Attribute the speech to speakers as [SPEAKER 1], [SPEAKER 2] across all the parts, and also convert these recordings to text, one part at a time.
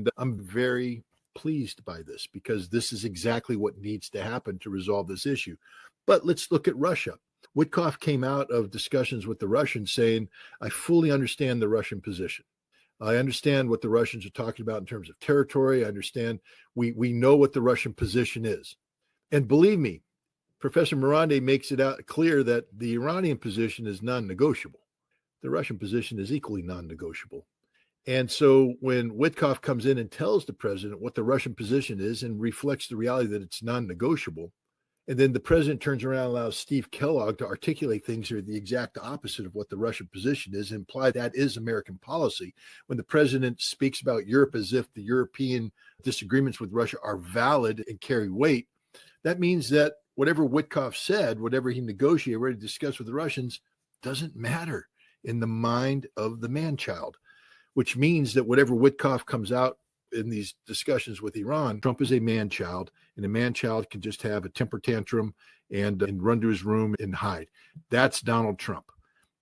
[SPEAKER 1] And I'm very pleased by this because this is exactly what needs to happen to resolve this issue. But let's look at Russia. Witkoff came out of discussions with the Russians saying, I fully understand the Russian position. I understand what the Russians are talking about in terms of territory. I understand we know what the Russian position is. And believe me, Professor Marandi makes it out clear that the Iranian position is non-negotiable. The Russian position is equally non-negotiable. And so when Witkoff comes in and tells the president what the Russian position is and reflects the reality that it's non-negotiable, and then the president turns around and allows Steve Kellogg to articulate things that are the exact opposite of what the Russian position is, and imply that is American policy. When the president speaks about Europe as if the European disagreements with Russia are valid and carry weight, that means that whatever Witkoff said, whatever he negotiated, already discussed with the Russians, doesn't matter in the mind of the man-child, which means that whatever Witkoff comes out in these discussions with Iran, Trump is a man-child, and a man-child can just have a temper tantrum and run to his room and hide. That's Donald Trump.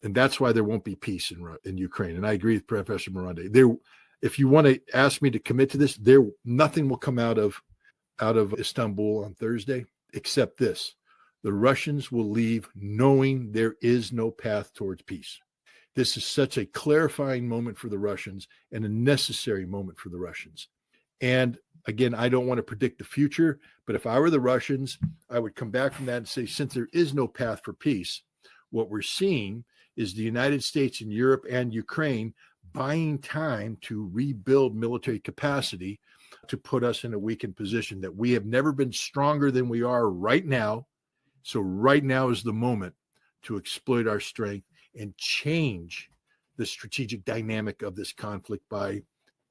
[SPEAKER 1] And that's why there won't be peace in Ukraine. And I agree with Professor Marandi. If you want to ask me to commit to this, nothing will come out of Istanbul on Thursday except this. The Russians will leave knowing there is no path towards peace. This is such a clarifying moment for the Russians and a necessary moment for the Russians. And again, I don't want to predict the future, but if I were the Russians, I would come back from that and say, since there is no path for peace, what we're seeing is the United States and Europe and Ukraine buying time to rebuild military capacity to put us in a weakened position, that we have never been stronger than we are right now. So right now is the moment to exploit our strength and change the strategic dynamic of this conflict by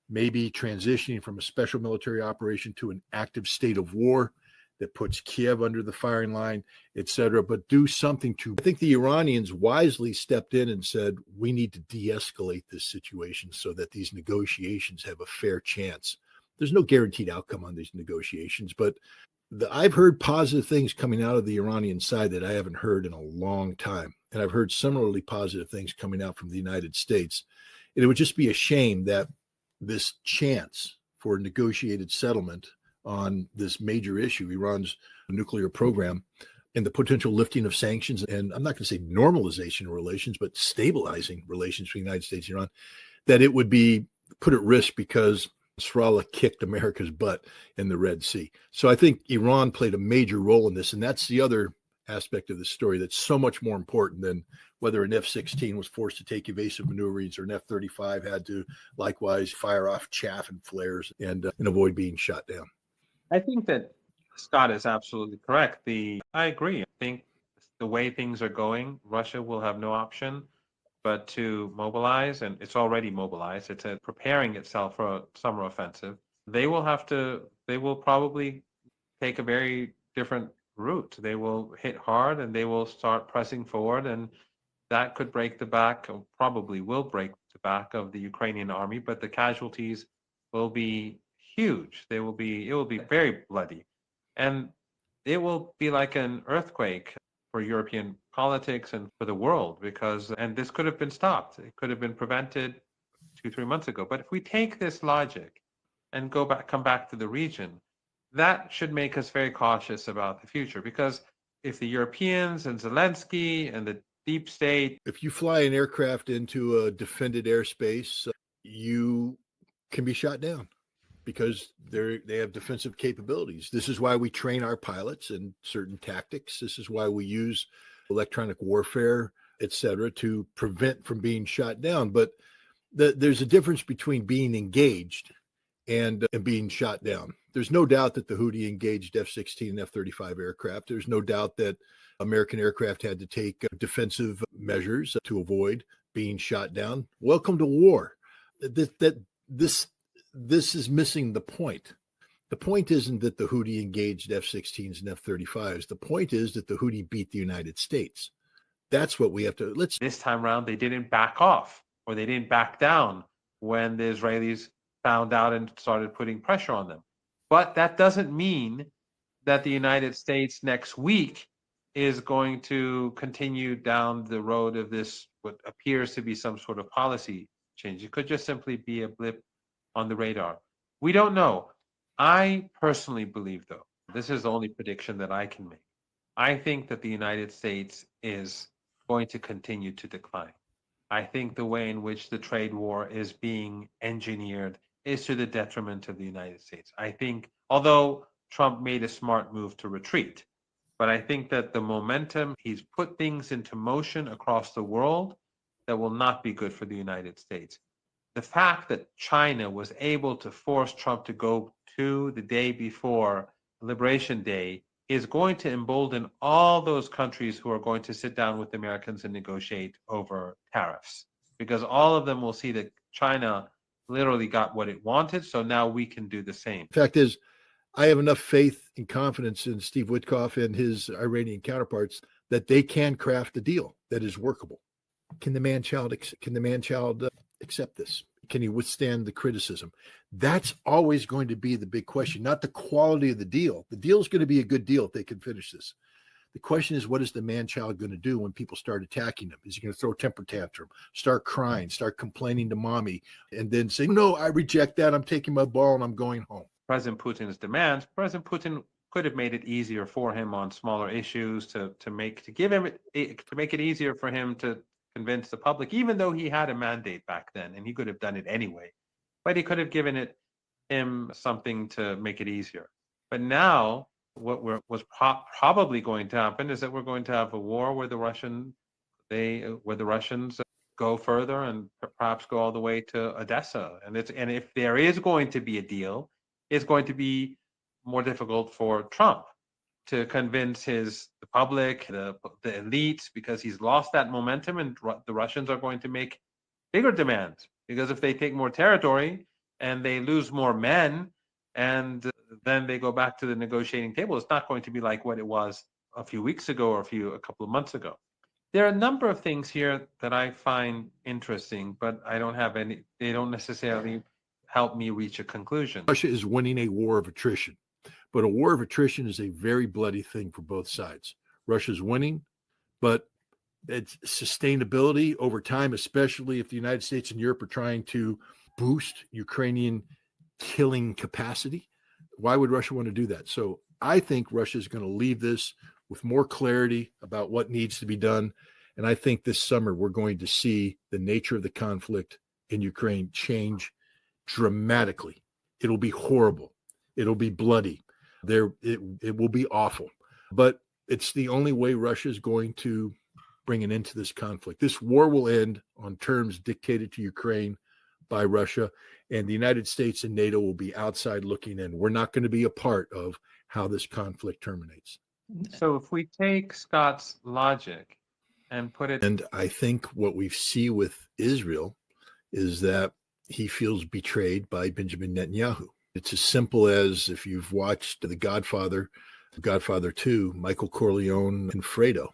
[SPEAKER 1] maybe transitioning from a special military operation to an active state of war that puts Kiev under the firing line, et cetera, but do something I think the Iranians wisely stepped in and said, we need to de-escalate this situation so that these negotiations have a fair chance. There's no guaranteed outcome on these negotiations, but I've heard positive things coming out of the Iranian side that I haven't heard in a long time. And I've heard similarly positive things coming out from the United States. And it would just be a shame that this chance for a negotiated settlement on this major issue, Iran's nuclear program, and the potential lifting of sanctions, and I'm not going to say normalization of relations, but stabilizing relations between the United States and Iran, that it would be put at risk because Nasrallah kicked America's butt in the Red Sea. So I think Iran played a major role in this, and that's the other aspect of the story that's so much more important than whether an F-16 was forced to take evasive maneuvers or an F-35 had to likewise fire off chaff and flares and avoid being shot down.
[SPEAKER 2] I think that Scott is absolutely correct. I agree. I think the way things are going, Russia will have no option but to mobilize, and it's already mobilized. It's preparing itself for a summer offensive. They will probably take a very different route. They will hit hard and they will start pressing forward, and that could break the back, or probably will break the back of the Ukrainian army, but the casualties will be huge. It will be very bloody. And it will be like an earthquake for European politics and for the world, and this could have been stopped. It could have been prevented 2-3 months ago. But if we take this logic and come back to the region, that should make us very cautious about the future, because if the Europeans and Zelensky and the deep state,
[SPEAKER 1] if you fly an aircraft into a defended airspace, you can be shot down because they have defensive capabilities. This is why we train our pilots in certain tactics. This is why we use electronic warfare, et cetera, to prevent from being shot down. But there's a difference between being engaged and being shot down. There's no doubt that the Houthi engaged F-16 and F-35 aircraft. There's no doubt that American aircraft had to take defensive measures to avoid being shot down. Welcome to war. This is missing the point. The point isn't that the Houthi engaged F-16s and F-35s. The point is that the Houthi beat the United States. That's what we have to,
[SPEAKER 2] this time around, they didn't back off, or they didn't back down when the Israelis found out and started putting pressure on them. But that doesn't mean that the United States next week is going to continue down the road of this, what appears to be some sort of policy change. It could just simply be a blip on the radar. We don't know. I personally believe, though, this is the only prediction that I can make. I think that the United States is going to continue to decline. I think the way in which the trade war is being engineered is to the detriment of the United States. I think, although Trump made a smart move to retreat, but I think that the momentum, he's put things into motion across the world that will not be good for the United States. The fact that China was able to force Trump to go to the day before Liberation Day is going to embolden all those countries who are going to sit down with Americans and negotiate over tariffs, because all of them will see that China literally got what it wanted. So now we can do the same.
[SPEAKER 1] Fact is, I have enough faith and confidence in Steve Witkoff and his Iranian counterparts that they can craft a deal that is workable. Can the man-child accept this? Can he withstand the criticism? That's always going to be the big question, not the quality of the deal. The deal is going to be a good deal if they can finish this. The question is, what is the man-child going to do when people start attacking him? Is he going to throw a temper tantrum, start crying, start complaining to mommy, and then say, no, I reject that. I'm taking my ball and I'm going home?
[SPEAKER 2] President Putin's demands, President Putin could have made it easier for him on smaller issues to make it easier for him to convince the public, even though he had a mandate back then, and he could have done it anyway. But he could have given him something to make it easier. But now, what was probably going to happen is that we're going to have a war where the Russians go further and perhaps go all the way to Odessa. And if there is going to be a deal, it's going to be more difficult for Trump to convince the public, the elites, because he's lost that momentum, and the Russians are going to make bigger demands, because if they take more territory and they lose more men, and then they go back to the negotiating table, it's not going to be like what it was a few weeks ago or a couple of months ago. There are a number of things here that I find interesting, but they don't necessarily help me reach a conclusion.
[SPEAKER 1] Russia is winning a war of attrition, but a war of attrition is a very bloody thing for both sides. Russia's winning, but its sustainability over time, especially if the United States and Europe are trying to boost Ukrainian killing capacity, why would Russia want to do that? So I think Russia is going to leave this with more clarity about what needs to be done. And I think this summer we're going to see the nature of the conflict in Ukraine change dramatically. It'll be horrible. It'll be bloody. It will be awful. But it's the only way Russia is going to bring an end to this conflict. This war will end on terms dictated to Ukraine by Russia, and the United States and NATO will be outside looking in. We're not going to be a part of how this conflict terminates.
[SPEAKER 2] So if we take Scott's logic and put it...
[SPEAKER 1] And I think what we see with Israel is that he feels betrayed by Benjamin Netanyahu. It's as simple as, if you've watched The Godfather 2, Michael Corleone and Fredo.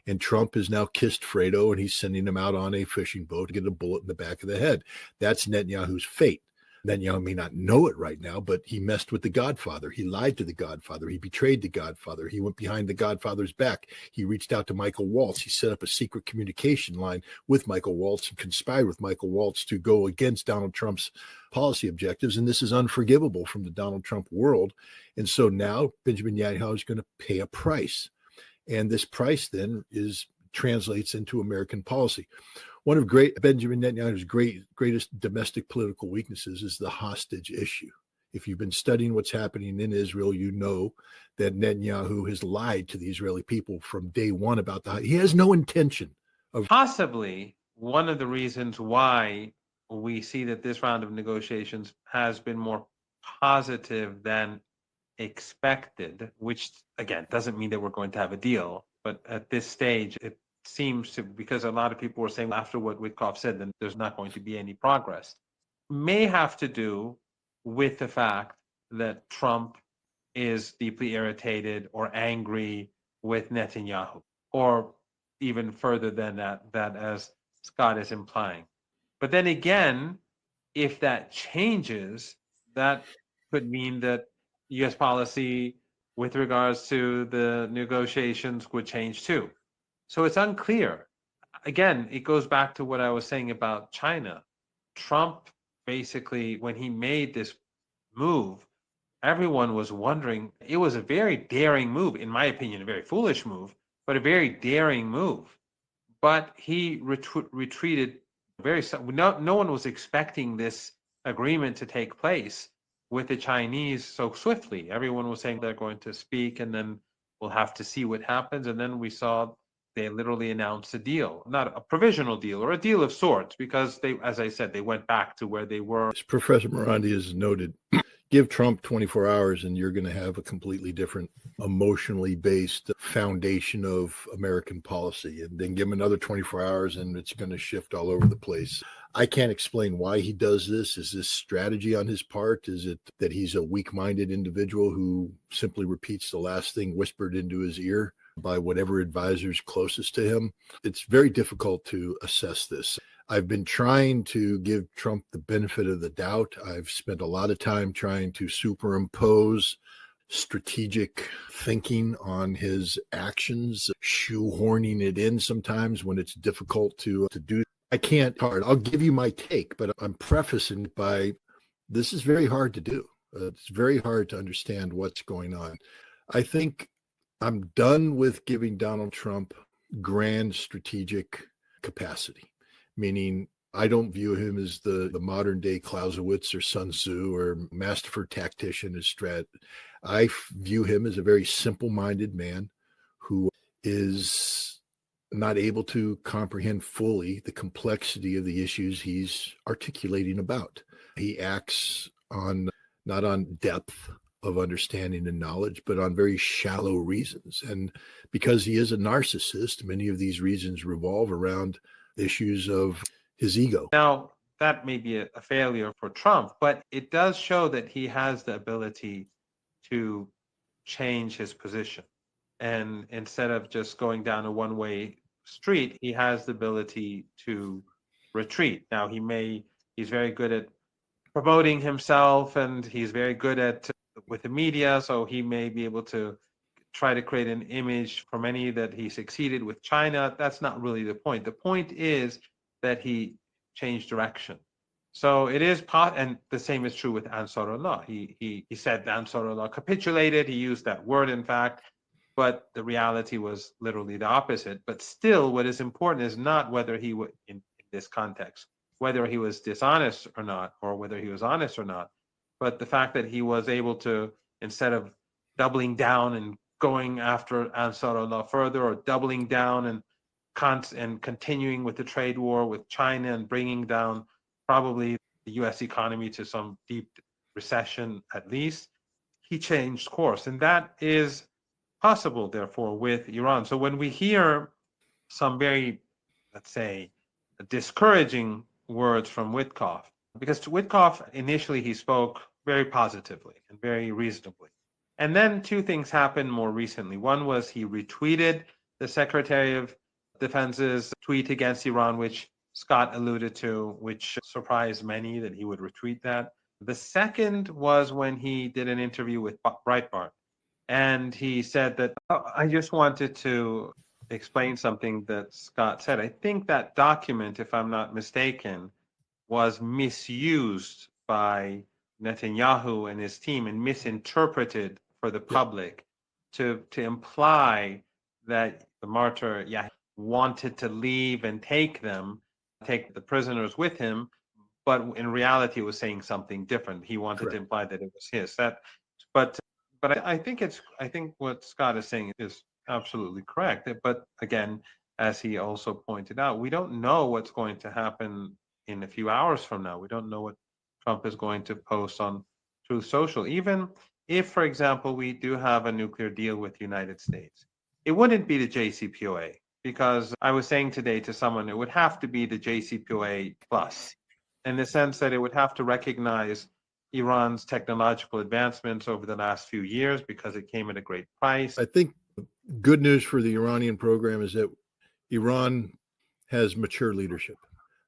[SPEAKER 1] And Trump has now kissed Fredo, and he's sending him out on a fishing boat to get a bullet in the back of the head. That's Netanyahu's fate. Netanyahu may not know it right now, but he messed with the Godfather. He lied to the Godfather. He betrayed the Godfather. He went behind the Godfather's back. He reached out to Michael Waltz. He set up a secret communication line with Michael Waltz and conspired with Michael Waltz to go against Donald Trump's policy objectives. And this is unforgivable from the Donald Trump world. And so now Benjamin Netanyahu is going to pay a price. And this price then translates into American policy. One of Benjamin Netanyahu's greatest domestic political weaknesses is the hostage issue. If you've been studying what's happening in Israel, you know that Netanyahu has lied to the Israeli people from day one about he has no intention of...
[SPEAKER 2] Possibly one of the reasons why we see that this round of negotiations has been more positive than expected, which again doesn't mean that we're going to have a deal, but at this stage it seems to, because a lot of people were saying after what Witkoff said, then there's not going to be any progress, may have to do with the fact that Trump is deeply irritated or angry with Netanyahu, or even further than that as Scott is implying. But then again, if that changes, that could mean that U.S. policy with regards to the negotiations would change too. So it's unclear. Again, it goes back to what I was saying about China. Trump basically, when he made this move, everyone was wondering. It was a very daring move, in my opinion, a very foolish move, but a very daring move. But he retreated no one was expecting this agreement to take place with the Chinese so swiftly. Everyone was saying they're going to speak and then we'll have to see what happens. And then we saw they literally announced a deal, not a provisional deal or a deal of sorts, because they, as I said, they went back to where they were.
[SPEAKER 1] As Professor Marandi has noted, give Trump 24 hours and you're going to have a completely different emotionally based foundation of American policy. And then give him another 24 hours and it's going to shift all over the place. I can't explain why he does this. Is this strategy on his part? Is it that he's a weak-minded individual who simply repeats the last thing whispered into his ear by whatever advisors closest to him? It's very difficult to assess this. I've been trying to give Trump the benefit of the doubt. I've spent a lot of time trying to superimpose strategic thinking on his actions, shoehorning it in sometimes when it's difficult to do. I can't hard. I'll give you my take, but I'm prefacing it by this is very hard to do. It's very hard to understand what's going on. I think I'm done with giving Donald Trump grand strategic capacity, meaning I don't view him as the modern day Clausewitz or Sun Tzu or masterful tactician as Strat. I view him as a very simple-minded man who is not able to comprehend fully the complexity of the issues he's articulating about. He acts on not on depth of understanding and knowledge, but on very shallow reasons. And because he is a narcissist, many of these reasons revolve around issues of his ego.
[SPEAKER 2] Now, that may be a failure for Trump, but it does show that he has the ability to change his position. And instead of just going down a one-way street, he has the ability to retreat. Now, he's very good at promoting himself and he's very good at with the media, so he may be able to try to create an image for many that he succeeded with China. That's not really the point. The point is that he changed direction. So it is and the same is true with Ansarullah. He said Ansarullah capitulated. He used that word, in fact, but the reality was literally the opposite. But still, what is important is not whether he would, in this context, whether he was dishonest or not, or whether he was honest or not, but the fact that he was able to, instead of doubling down and going after Ansarullah further, or doubling down and continuing with the trade war with China and bringing down probably the U.S. economy to some deep recession at least, he changed course. And that is possible, therefore, with Iran. So when we hear some very, let's say, discouraging words from Witkoff, because to Witkoff, initially he spoke very positively and very reasonably. And then two things happened more recently. One was he retweeted the Secretary of Defense's tweet against Iran, which Scott alluded to, which surprised many that he would retweet that. The second was when he did an interview with Breitbart. And he said that, I just wanted to explain something that Scott said. I think that document, if I'm not mistaken, was misused by Netanyahu and his team and misinterpreted for the public to imply that the martyr wanted to leave and take the prisoners with him, but in reality was saying something different. He wanted to imply that it was his. But I think what Scott is saying is absolutely correct. But again, as he also pointed out, we don't know what's going to happen in a few hours from now. We don't know what Trump is going to post on Truth Social. Even if, for example, we do have a nuclear deal with the United States, it wouldn't be the JCPOA, because I was saying today to someone, it would have to be the JCPOA plus, in the sense that it would have to recognize Iran's technological advancements over the last few years, because it came at a great price.
[SPEAKER 1] I think good news for the Iranian program is that Iran has mature leadership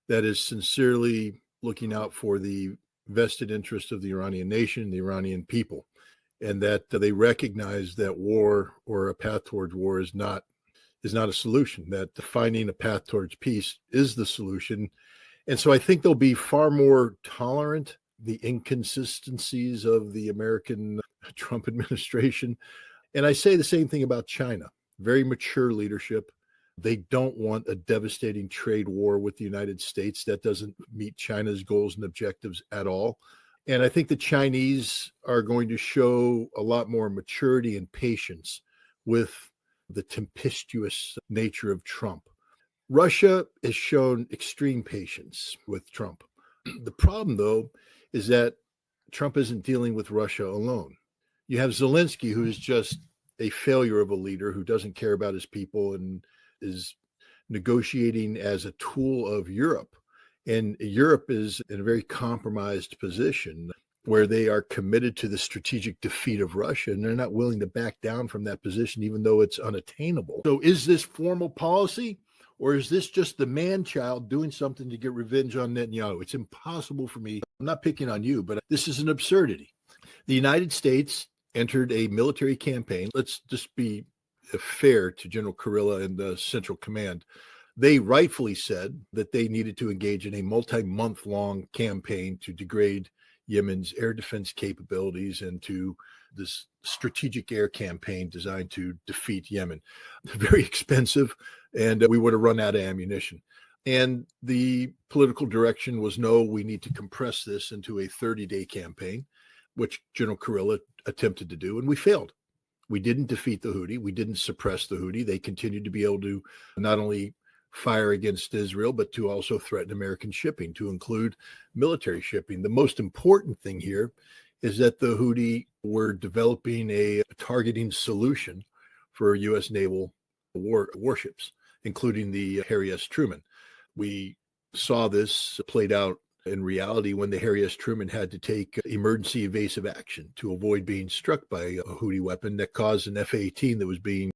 [SPEAKER 1] that is sincerely looking out for the vested interest of the Iranian nation, the Iranian people, and that they recognize that war or a path towards war is not a solution, that finding a path towards peace is the solution. And so I think they'll be far more tolerant the inconsistencies of the American Trump administration. And I say the same thing about China. Very mature leadership. They don't want a devastating trade war with the United States. That doesn't meet China's goals and objectives at all. And I think the Chinese are going to show a lot more maturity and patience with the tempestuous nature of Trump. Russia has shown extreme patience with Trump. The problem, though, is that Trump isn't dealing with Russia alone. You have Zelensky, who is just a failure of a leader who doesn't care about his people and is negotiating as a tool of Europe. And Europe is in a very compromised position where they are committed to the strategic defeat of Russia, and they're not willing to back down from that position, even though it's unattainable. So is this formal policy, or is this just the man-child doing something to get revenge on Netanyahu? It's impossible for me. I'm not picking on you, but this is an absurdity. The United States entered a military campaign. Let's just be fair to General Kurilla and the Central Command. They rightfully said that they needed to engage in a multi-month-long campaign to degrade Yemen's air defense capabilities and to this strategic air campaign designed to defeat Yemen. Very expensive, and we would have run out of ammunition. And the political direction was, no, we need to compress this into a 30-day campaign, which General Kurilla attempted to do, and we failed. We didn't defeat the Houthi. We didn't suppress the Houthi. They continued to be able to not only fire against Israel, but to also threaten American shipping, to include military shipping. The most important thing here is that the Houthi were developing a targeting solution for U.S. naval warships, including the Harry S. Truman. We saw this played out in reality when the Harry S. Truman had to take emergency evasive action to avoid being struck by a Houthi weapon that caused an F-18 that was being